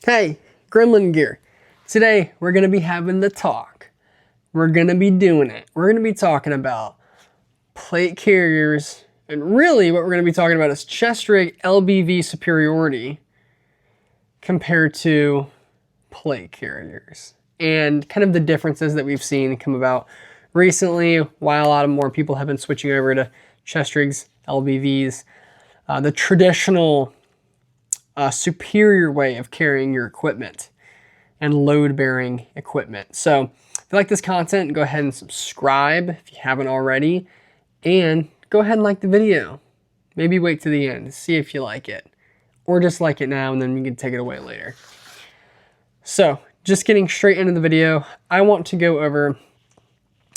Hey, Gremlin Gear. Today we're going to be having the talk. We're going to be doing it. We're going to be talking about plate carriers, and really what we're going to be talking about is chest rig LBV superiority compared to plate carriers and kind of the differences that we've seen come about recently while a lot of more people have been switching over to chest rigs LBVs. The traditional superior way of carrying your equipment and load-bearing equipment. So if you like this content, go ahead and subscribe if you haven't already, and go ahead and like the video. Maybe wait to the end to see if you like it, or just like it now and then you can take it away later. So just getting straight into the video, I want to go over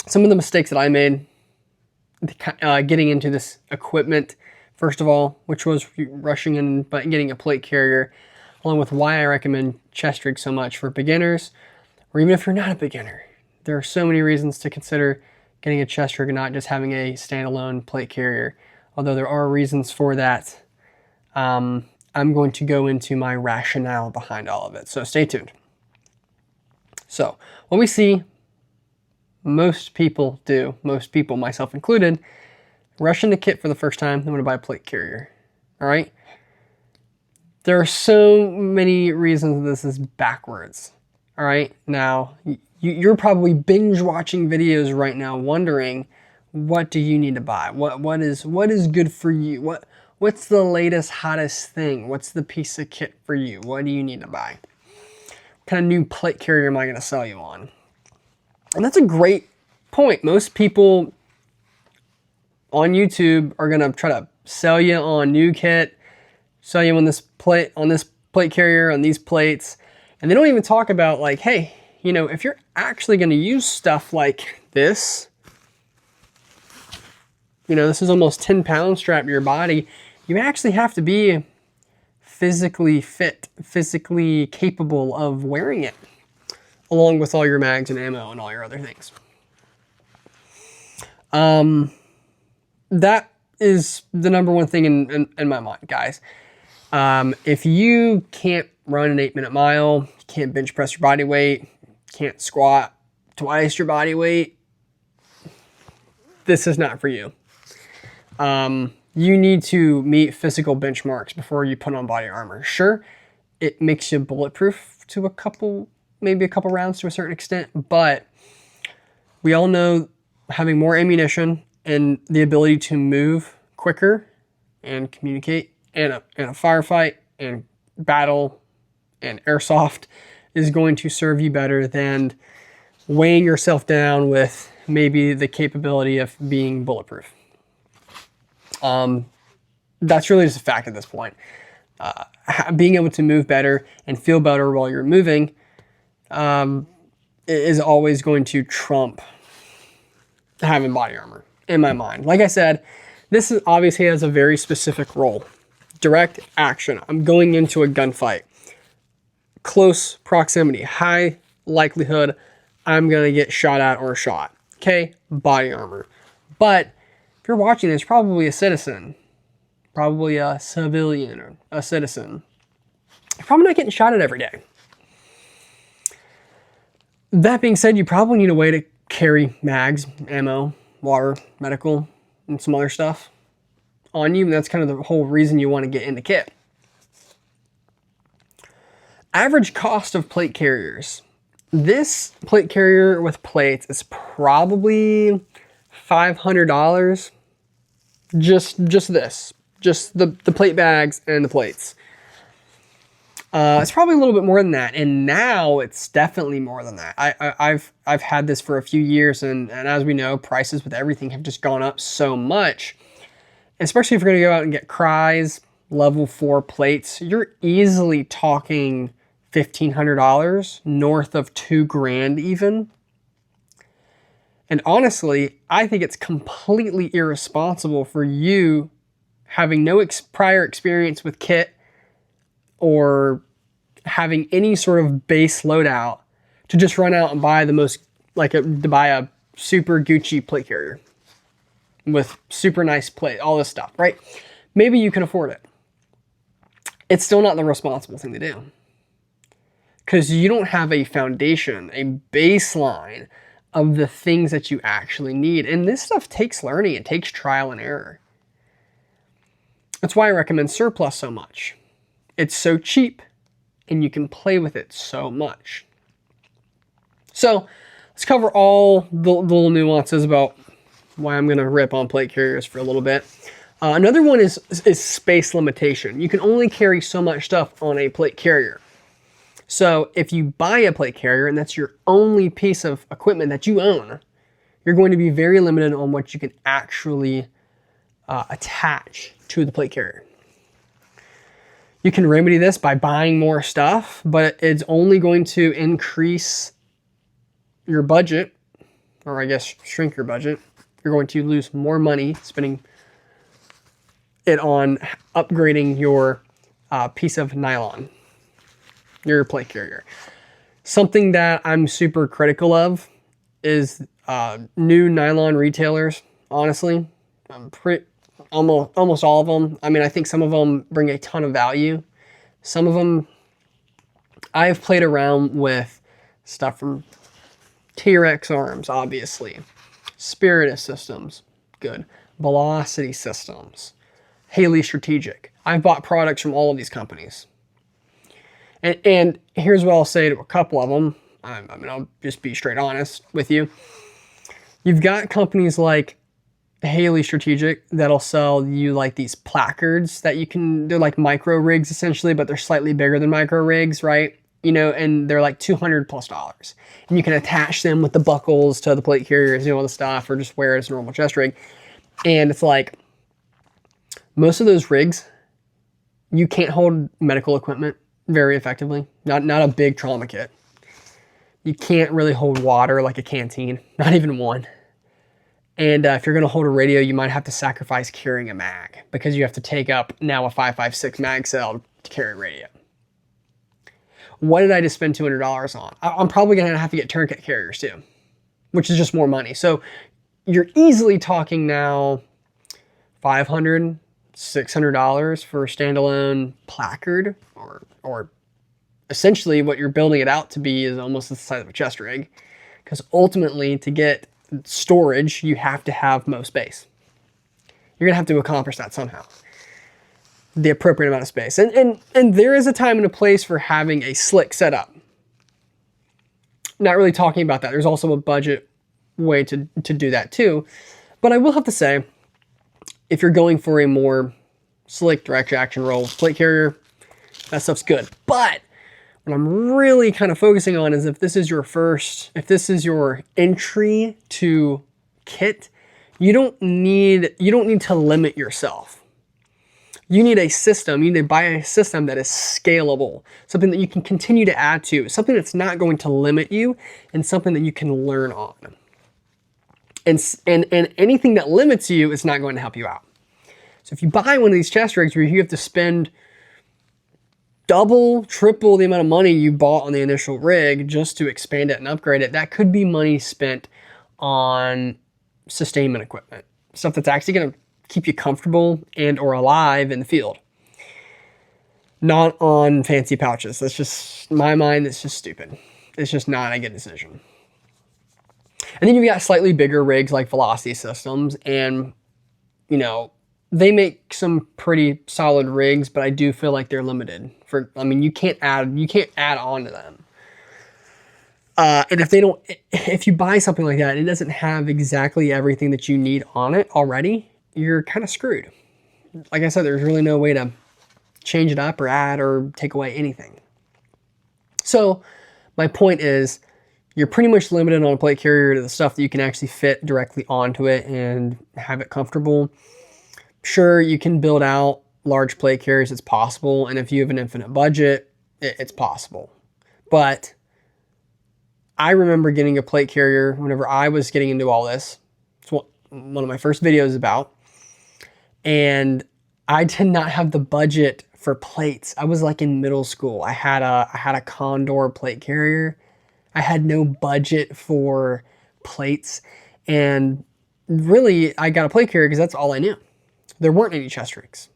some of the mistakes that I made getting into this equipment. First of all, which was rushing in but getting a plate carrier, along with why I recommend chest rig so much for beginners, or even if you're not a beginner. There are so many reasons to consider getting a chest rig and not just having a standalone plate carrier. Although there are reasons for that, I'm going to go into my rationale behind all of it. So stay tuned. So what we see most people do, most people, myself included, rush into kit for the first time, they want to buy a plate carrier. All right? There are so many reasons this is backwards. All right? Now, you're probably binge watching videos right now wondering, what do you need to buy? What is good for you? What's the latest, hottest thing? What's the piece of kit for you? What do you need to buy? What kind of new plate carrier am I going to sell you on? And that's a great point. Most people on YouTube are gonna try to sell you on new kit, sell you on this plate carrier, on these plates, and they don't even talk about like, hey, you know, if you're actually gonna use stuff like this, you know, this is almost 10 pounds strapped to your body, you actually have to be physically fit, physically capable of wearing it, along with all your mags and ammo and all your other things. That is the number one thing in my mind, guys. If you can't run an 8-minute mile, can't bench press your body weight, can't squat twice your body weight, this is not for you. You need to meet physical benchmarks before you put on body armor. Sure, it makes you bulletproof to maybe a couple rounds to a certain extent, but we all know having more ammunition and the ability to move quicker and communicate in a firefight and battle and airsoft is going to serve you better than weighing yourself down with maybe the capability of being bulletproof. That's really just a fact at this point. Being able to move better and feel better while you're moving is always going to trump having body armor, in my mind. Like I said, this obviously has a very specific role. Direct action. I'm going into a gunfight. Close proximity. High likelihood I'm going to get shot at or shot. Okay? Body armor. But if you're watching this, probably a citizen. Probably a civilian or a citizen. You're probably not getting shot at every day. That being said, you probably need a way to carry mags, ammo, water, medical, and some other stuff on you. And that's kind of the whole reason you want to get into kit. Average cost of plate carriers. This plate carrier with plates is probably $500. Just this. Just the plate bags and the plates. It's probably a little bit more than that, and now it's definitely more than that. I've had this for a few years, and as we know, prices with everything have just gone up so much. Especially if you're going to go out and get Cries level 4 plates, you're easily talking $1,500, north of $2,000 even. And honestly, I think it's completely irresponsible for you, having no prior experience with kit or having any sort of base loadout, to just run out and buy buy a super Gucci plate carrier with super nice plate, all this stuff, right? Maybe you can afford it. It's still not the responsible thing to do. because you don't have a foundation, a baseline of the things that you actually need. And this stuff takes learning. It takes trial and error. That's why I recommend surplus so much. It's so cheap and you can play with it so much. So let's cover all the little nuances about why I'm going to rip on plate carriers for a little bit. Another one is space limitation. You can only carry so much stuff on a plate carrier. So if you buy a plate carrier and that's your only piece of equipment that you own, you're going to be very limited on what you can actually attach to the plate carrier. You can remedy this by buying more stuff, but it's only going to increase your budget, or I guess shrink your budget. You're going to lose more money spending it on upgrading your piece of nylon, your plate carrier. Something that I'm super critical of is new nylon retailers. Honestly, I'm almost all of them. I mean, I think some of them bring a ton of value. Some of them, I've played around with stuff from T-Rex Arms, obviously. Spiritus Systems, good. Velocity Systems. Haley Strategic. I've bought products from all of these companies. And here's what I'll say to a couple of them. I mean, I'll just be straight honest with you. You've got companies like Haley Strategic that'll sell you like these placards that you can, they're like micro rigs essentially, but they're slightly bigger than micro rigs, right? You know, and they're like $200+. And you can attach them with the buckles to the plate carriers, you know, all the stuff, or just wear it as a normal chest rig. And it's like, most of those rigs, you can't hold medical equipment very effectively. Not a big trauma kit. You can't really hold water like a canteen, not even one. And if you're going to hold a radio, you might have to sacrifice carrying a mag because you have to take up now a 5.56 mag cell to carry a radio. What did I just spend $200 on? I'm probably going to have to get tourniquet carriers too, which is just more money. So you're easily talking now $500, $600 for a standalone placard, or essentially what you're building it out to be is almost the size of a chest rig. Because ultimately, to get storage, you have to have most space. You're gonna have to accomplish that somehow. The appropriate amount of space. And there is a time and a place for having a slick setup. Not really talking about that. There's also a budget way to do that too. But I will have to say, if you're going for a more slick direct action roll plate carrier, that stuff's good. But what I'm really kind of focusing on is if this is your entry to kit, you don't need to limit yourself. You need a system, you need to buy a system that is scalable, something that you can continue to add to, something that's not going to limit you, and something that you can learn on. And anything that limits you is not going to help you out. So if you buy one of these chest rigs where you have to spend double, triple the amount of money you bought on the initial rig just to expand it and upgrade it, that could be money spent on sustainment equipment. Stuff that's actually going to keep you comfortable and or alive in the field. Not on fancy pouches. That's just, in my mind, that's just stupid. It's just not a good decision. And then you've got slightly bigger rigs like Velocity Systems, and you know, they make some pretty solid rigs, but I do feel like they're limited. You can't add on to them. And if you buy something like that, it doesn't have exactly everything that you need on it already, you're kind of screwed. Like I said, there's really no way to change it up or add or take away anything. So my point is, you're pretty much limited on a plate carrier to the stuff that you can actually fit directly onto it and have it comfortable. Sure, you can build out large plate carriers, it's possible. And if you have an infinite budget, it's possible. But I remember getting a plate carrier whenever I was getting into all this. It's what one of my first videos about. And I did not have the budget for plates. I was like in middle school. I had a Condor plate carrier. I had no budget for plates. And really, I got a plate carrier because that's all I knew. There weren't any chest rigs.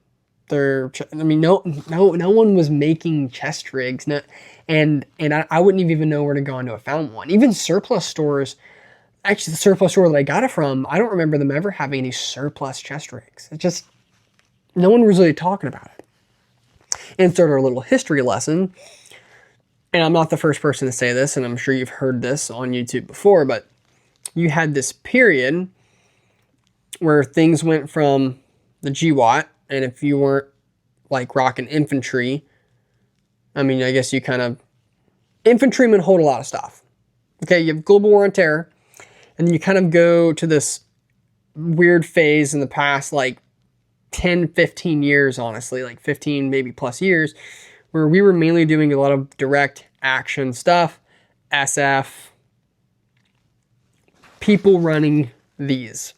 I mean, no one was making chest rigs. No, and I wouldn't even know where to go into a found one. Even surplus stores, actually the surplus store that I got it from, I don't remember them ever having any surplus chest rigs. It just, no one was really talking about it. Insert our little history lesson. And I'm not the first person to say this, and I'm sure you've heard this on YouTube before, but you had this period where things went from the GWAT, and if you weren't like rocking infantry, I mean, I guess you kind of, infantrymen hold a lot of stuff. Okay, you have global war on terror, and then you kind of go to this weird phase in the past, like 10, 15 years, honestly, like 15, maybe plus years, where we were mainly doing a lot of direct action stuff, SF, people running these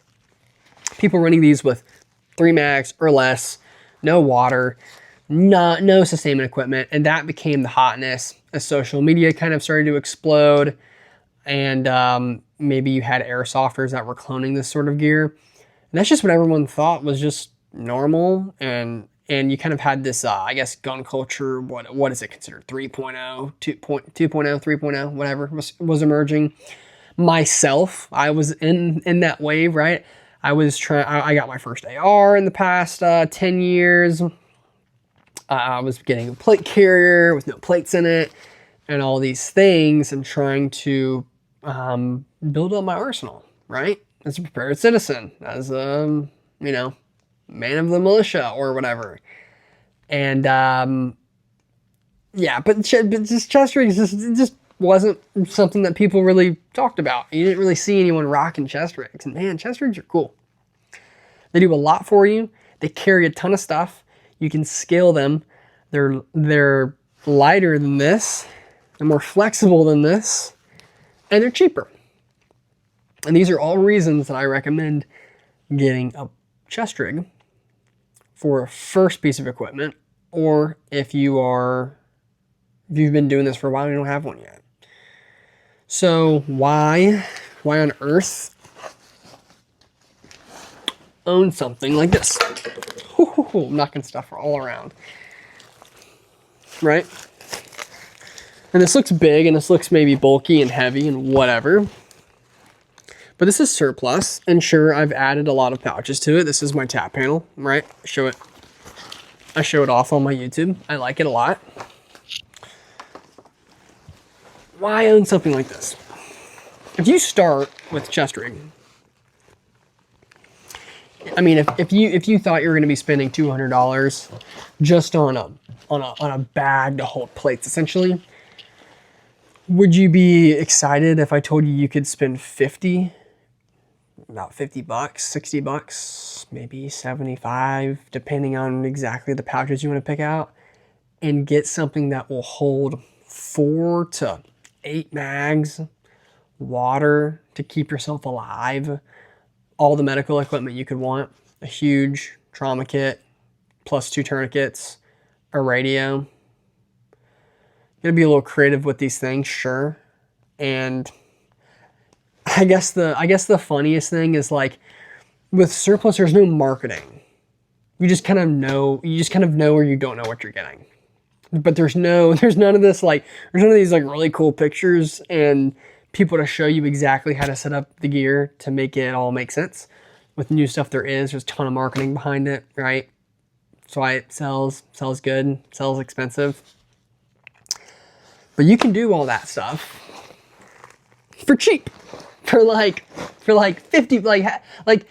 with 3 mags or less, no water, no sustainment equipment, and that became the hotness as social media kind of started to explode, and maybe you had airsofters that were cloning this sort of gear, and that's just what everyone thought was just normal, and you kind of had this, I guess, gun culture, what is it considered, 3.0, 2.0, 3.0, whatever, was emerging. Myself, I was in that wave, right? I got my first AR in the past 10 years. I was getting a plate carrier with no plates in it, and all these things, and trying to build up my arsenal, right? As a prepared citizen, as a, man of the militia or whatever. And yeah, but just chest rigs just wasn't something that people really talked about. You didn't really see anyone rocking chest rigs. And man, chest rigs are cool. They do a lot for you. They carry a ton of stuff. You can scale them. They're lighter than this. They're more flexible than this. And they're cheaper. And these are all reasons that I recommend getting a chest rig for a first piece of equipment, or if you've been doing this for a while and you don't have one yet. So why on earth own something like this? I'm knocking stuff all around, right? And this looks big, and this looks maybe bulky and heavy and whatever. But this is surplus, and sure, I've added a lot of pouches to it. This is my tap panel, right? I show it off on my YouTube. I like it a lot. Why own something like this? If you start with chest rig, I mean, if you thought you were going to be spending $200 just on a bag to hold plates, essentially, would you be excited if I told you could spend about $50, $60, maybe 75, depending on exactly the pouches you want to pick out, and get something that will hold 4 to 8 mags, water to keep yourself alive, all the medical equipment you could want, a huge trauma kit, plus 2 tourniquets, a radio. You're gonna be a little creative with these things, sure. And I guess the funniest thing is, like, with surplus, there's no marketing. You just kind of know or you don't know what you're getting. But there's none of this, like, there's none of these like really cool pictures and people to show you exactly how to set up the gear to make it all make sense. With new stuff there's a ton of marketing behind it, right? That's why it sells good, sells expensive. But you can do all that stuff for cheap. For like 50, like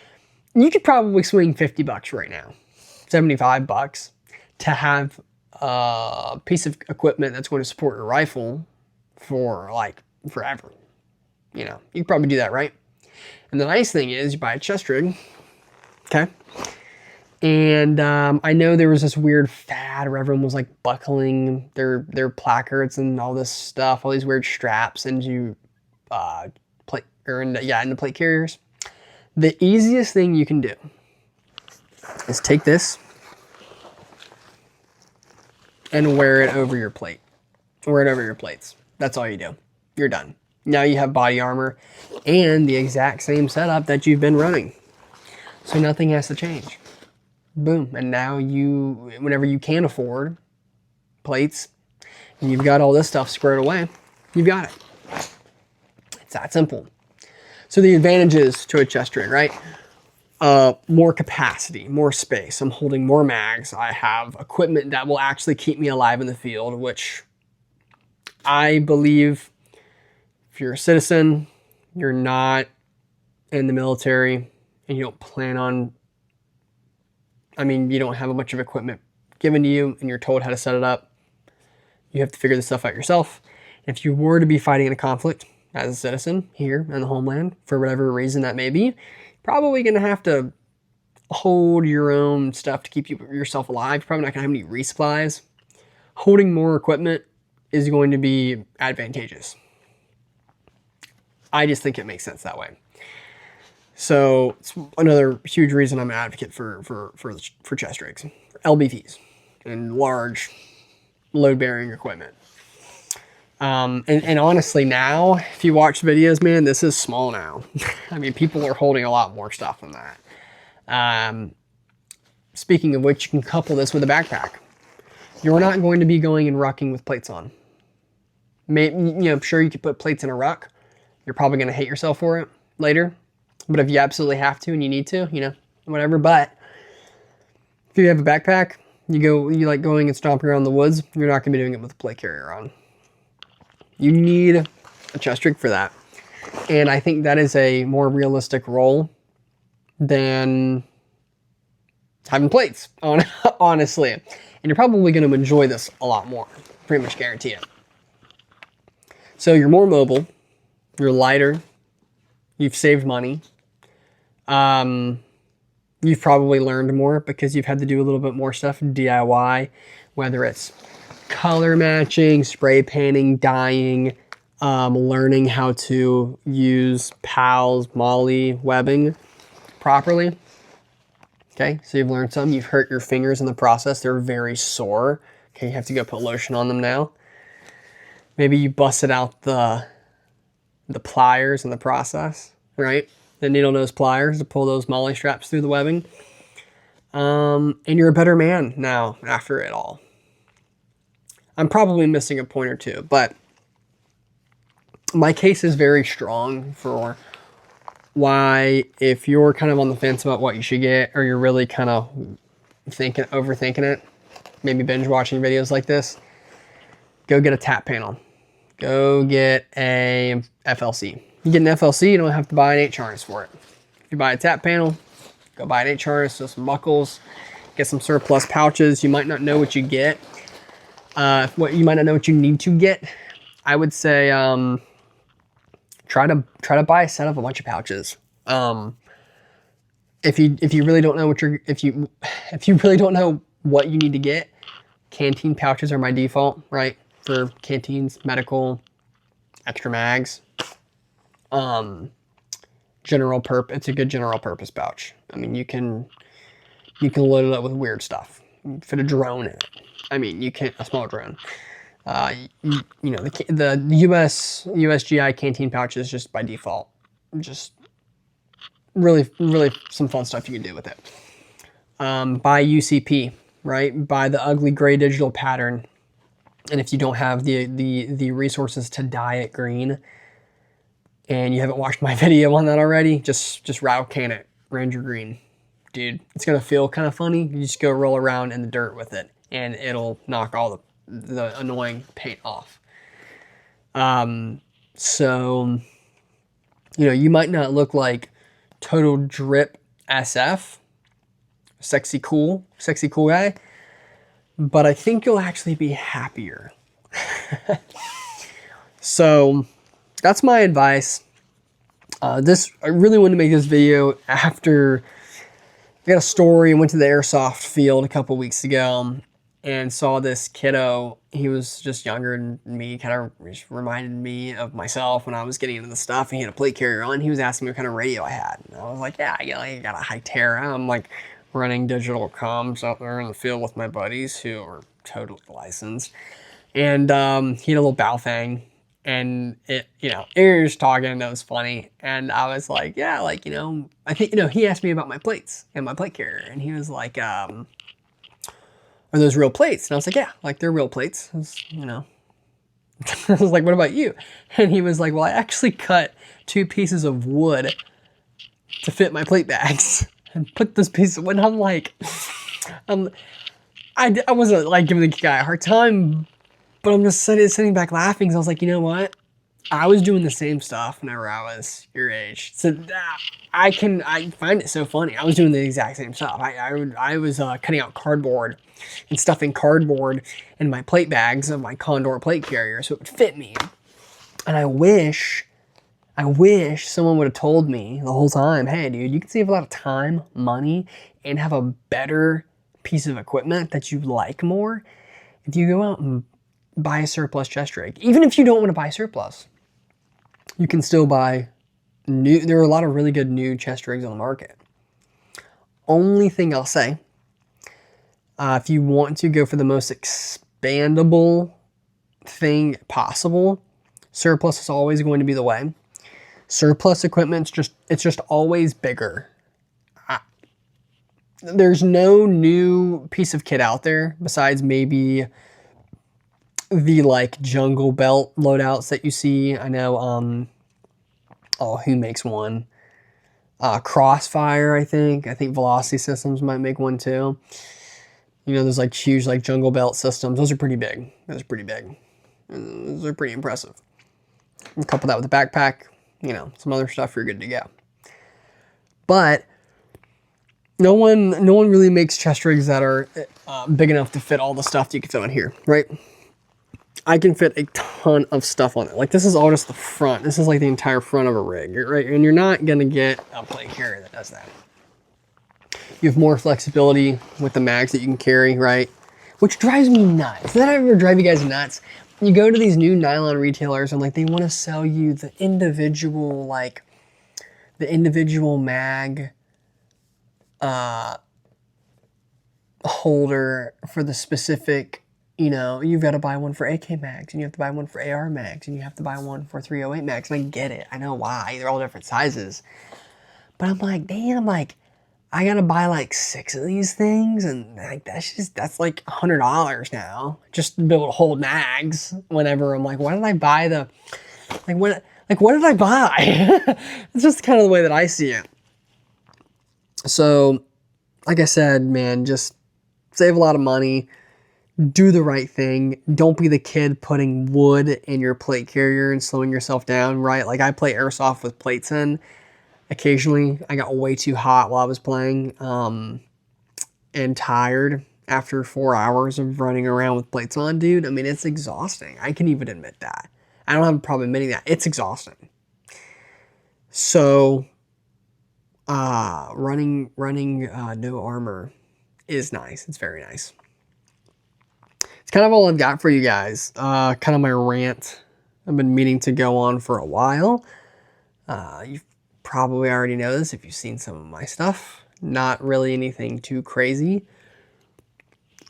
you could probably swing $50 right now, $75 to have a piece of equipment that's going to support your rifle for like forever. You could probably do that, right? And the nice thing is you buy a chest rig, okay? And I know there was this weird fad where everyone was like buckling their placards and all this stuff, all these weird straps into into plate carriers. The easiest thing you can do is take this and wear it over your plate. Wear it over your plates. That's all you do. You're done. Now you have body armor and the exact same setup that you've been running. So nothing has to change. Boom. And now whenever you can afford plates, and you've got all this stuff squared away, you've got it. It's that simple. So the advantages to a chest rig, right? More capacity, more space. I'm holding more mags. I have equipment that will actually keep me alive in the field, which I believe if you're a citizen, you're not in the military, and you don't plan on, you don't have a bunch of equipment given to you and you're told how to set it up. You have to figure this stuff out yourself. If you were to be fighting in a conflict as a citizen here in the homeland, for whatever reason that may be, probably going to have to hold your own stuff to keep yourself alive. You're probably not going to have any resupplies. Holding more equipment is going to be advantageous. I just think it makes sense that way. So it's another huge reason I'm an advocate for chest rigs, LBVs, and large load-bearing equipment. And honestly, now, if you watch videos, man, this is small now. People are holding a lot more stuff than that. Speaking of which, you can couple this with a backpack. You're not going to be going and rucking with plates on. Sure, you could put plates in a ruck. You're probably going to hate yourself for it later. But if you absolutely have to and you need to, whatever. But if you have a backpack, you like going and stomping around the woods, you're not going to be doing it with a plate carrier on. You need a chest rig for that. And I think that is a more realistic role than having plates, honestly. And you're probably going to enjoy this a lot more. Pretty much guarantee it. So you're more mobile. You're lighter. You've saved money. You've probably learned more because you've had to do a little bit more stuff DIY, whether it's color matching, spray painting, dyeing, learning how to use PALS, MOLLE, webbing properly. Okay, so you've learned some. You've hurt your fingers in the process. They're very sore. Okay, you have to go put lotion on them now. Maybe you busted out the pliers in the process, right? The needle nose pliers to pull those MOLLE straps through the webbing. And you're a better man now after it all. I'm probably missing a point or two, but my case is very strong for why, if you're kind of on the fence about what you should get, or you're really kind of overthinking it, maybe binge watching videos like this, go get a tap panel. Go get a FLC. You get an FLC, you don't have to buy an H harness for it. If you buy a tap panel, go buy an H harness, so some buckles, get some surplus pouches. You might not know what you get. You might not know what you need to get. I would say try to buy a set of a bunch of pouches. If you really don't know if you really don't know what you need to get, canteen pouches are my default, right? For canteens, medical, extra mags. It's a good general purpose pouch. You can load it up with weird stuff. Fit a drone in it. A small drone. The USGI canteen pouch is just by default. Just really, really some fun stuff you can do with it. Buy UCP, right? Buy the ugly gray digital pattern. And if you don't have the resources to dye it green, and you haven't watched my video on that already, just rattle can it, Ranger Green. Dude, it's gonna feel kind of funny. You just go roll around in the dirt with it, and it'll knock all the annoying paint off. So, you might not look like total drip SF, sexy cool guy, but I think you'll actually be happier. So that's my advice. I really wanted to make this video after I got a story. I went to the airsoft field a couple weeks ago and saw this kiddo. He was just younger than me, kind of reminded me of myself when I was getting into the stuff. He had a plate carrier on. He was asking me what kind of radio I had. And I was like, yeah, I got a Hytera. I'm like running digital comms out there in the field with my buddies who are totally licensed. And he had a little Baofeng. And it, Aaron's talking and it was funny. And I was like, yeah, like, I think, he asked me about my plates and my plate carrier. And he was like, are those real plates? And I was like, yeah, like they're real plates. I was like, what about you? And he was like, well, I actually cut 2 pieces of wood to fit my plate bags and put those pieces. When I'm like, I wasn't like giving the guy a hard time, but I'm just sitting back laughing because I was like, you know what? I was doing the same stuff whenever I was your age. So I find it so funny. I was doing the exact same stuff. I was cutting out cardboard and stuffing cardboard in my plate bags of my Condor plate carrier so it would fit me. And I wish someone would have told me the whole time, hey dude, you can save a lot of time, money, and have a better piece of equipment that you like more if you go out and buy a surplus chest rig. Even if you don't want to buy surplus, you can still buy new. There are a lot of really good new chest rigs on the market. Only thing I'll say, if you want to go for the most expandable thing possible, surplus is always going to be the way. Surplus equipment, it's just always bigger. There's no new piece of kit out there besides maybe the like jungle belt loadouts that you see. I know, who makes one? Crossfire, I think Velocity Systems might make one too. There's like huge like jungle belt systems. Those are pretty big. Those are pretty impressive. And couple that with a backpack, some other stuff, you're good to go. But no one really makes chest rigs that are big enough to fit all the stuff that you can fit on here, right? I can fit a ton of stuff on it. Like this is all just the front. This is like the entire front of a rig, right? And you're not gonna get a plate carrier that does that. You have more flexibility with the mags that you can carry, right? Which drives me nuts. Does that ever drive you guys nuts? You go to these new nylon retailers and like they want to sell you the individual mag holder for the specific, you've got to buy one for AK mags and you have to buy one for AR mags and you have to buy one for 308 mags. And I get it. I know why. They're all different sizes. But I'm like, damn, like I got to buy like 6 of these things and like that's like $100 now just to be able to hold mags whenever. I'm like, why did I buy what did I buy? It's just kind of the way that I see it. So, like I said, man, just save a lot of money. Do the right thing. Don't be the kid putting wood in your plate carrier and slowing yourself down, right? Like I play airsoft with plates in. Occasionally, I got way too hot while I was playing and tired after 4 hours of running around with plates on, dude. I mean, it's exhausting. I can even admit that. I don't have a problem admitting that. It's exhausting. So, running no armor is nice. It's very nice. It's kind of all I've got for you guys. Kind of my rant. I've been meaning to go on for a while. You've probably already know this if you've seen some of my stuff. Not really anything too crazy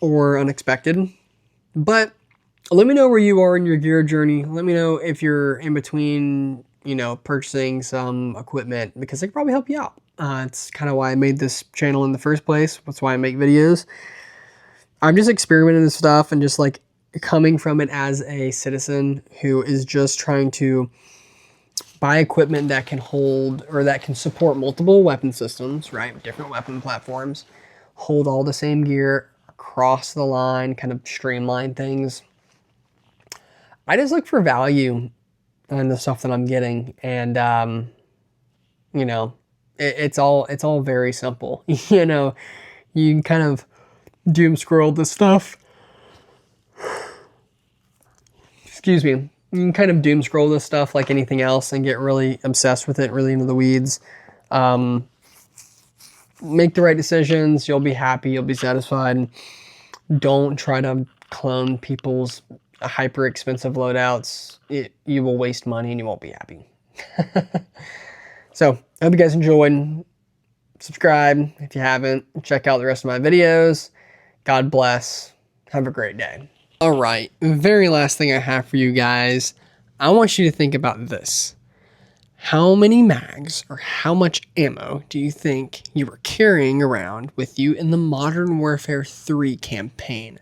or unexpected. But let me know where you are in your gear journey. Let me know if you're in between, purchasing some equipment because it could probably help you out. It's kind of why I made this channel in the first place. That's why I make videos. I'm just experimenting with stuff and just like coming from it as a citizen who is just trying to buy equipment that can hold or that can support multiple weapon systems, right? Different weapon platforms, hold all the same gear across the line, kind of streamline things. I just look for value in the stuff that I'm getting. And, it's all very simple. You can kind of doom scroll this stuff. Excuse me. You can kind of doom scroll this stuff like anything else and get really obsessed with it, really into the weeds. Make the right decisions. You'll be happy. You'll be satisfied. Don't try to clone people's hyper expensive loadouts. You will waste money and you won't be happy. So I hope you guys enjoyed. Subscribe if you haven't. Check out the rest of my videos. God bless. Have a great day. All right, very last thing I have for you guys. I want you to think about this. How many mags or how much ammo do you think you were carrying around with you in the Modern Warfare 3 campaign?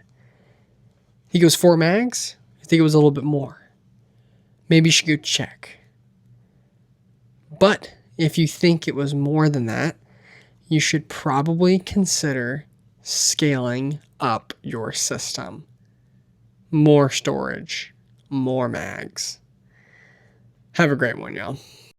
Think it was 4 mags? I think it was a little bit more. Maybe you should go check. But if you think it was more than that, you should probably consider scaling up your system. More storage, more mags. Have a great one, y'all.